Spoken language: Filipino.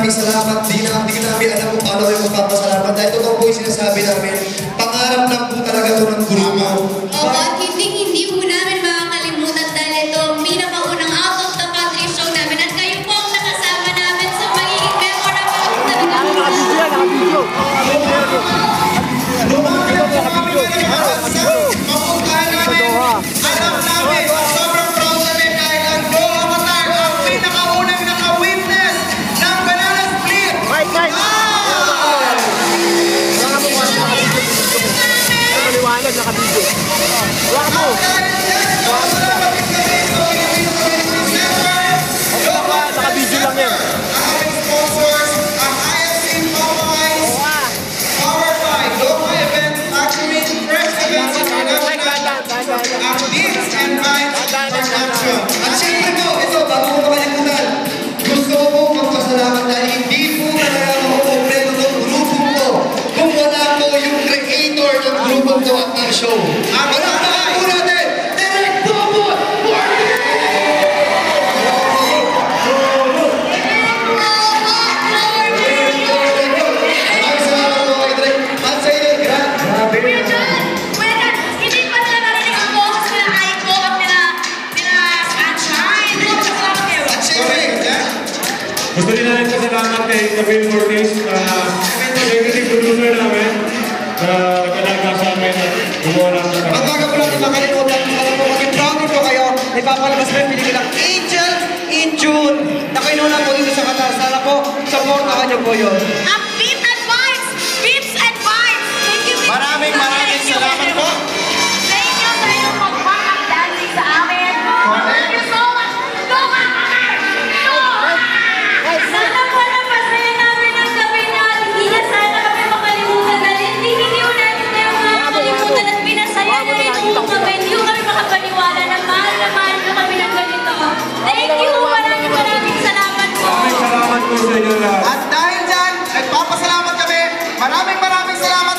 maraming salamat. Di namin alam kung paano kayo magpapasalamat. Dahil totoo po yung sinasabi namin, pangarap lang po talaga ito ng grupo. Opo, at hindi po namin makakalimutan dahil ito ang pinakaunang out of the country show namin. At kayo po ang nakasama namin sa magiging memorable talaga. Nakabidyo! Alam namin, sobrang proud namin dahil ang Doha Qatar ang pinakaunang naka-witness ng Banana Split. Maliwanag, nakabidyo. Wala mo! Nakabidyo lang yan. Ang aming sponsors, ang IFC Popeyes, Power by Doha Events, Actually Fresh Events International, ang Beats and Vibes Production. At syempre po, ito, bago ko makalimutan, gusto ko magpasalamat dahil hindi po talaga makukompleto ng grupo ko kung wala po yung creator ng grupo ko at ng show. Palakpakan po natin, Derek Bobot! Maraming salamat po kay Derek. At sa inyo, grabe. Hindi pa nila narinig ang boses nila Aiko at nila Sunshine. Salamat kayo. At syempre, Gusto din natin pasalamat kay Camille Cortez, executive producer namin, na nag-alaga sa amin at gumawa ng At bago ko lang makalimutan, alam po, maging proud nito kayo. Ipapalabas mo yung pinigilang Angel in June na kinuha po dito sa Qatar. Sana po, supportahan niyo po yun. Ang Beats and Vibes! Beats and Vibes! Thank you, Maraming salamat po. Thank you sa iyong mag-back dancing sa amin. Thank you so much. Doha Qatar! Sana po napasaya namin ang gabi na hindi na sana kami makalimutan dahil hindi ko namin kayo makakalimutan at pinasaya nyo rin kung kami. Hindi ko kami makapaniwala na mahal nyo kami ng ganito. Thank you! Maraming salamat po! Maraming salamat po sa inyo lahat. At dahil dyan, nagpapasalamat kami. Maraming salamat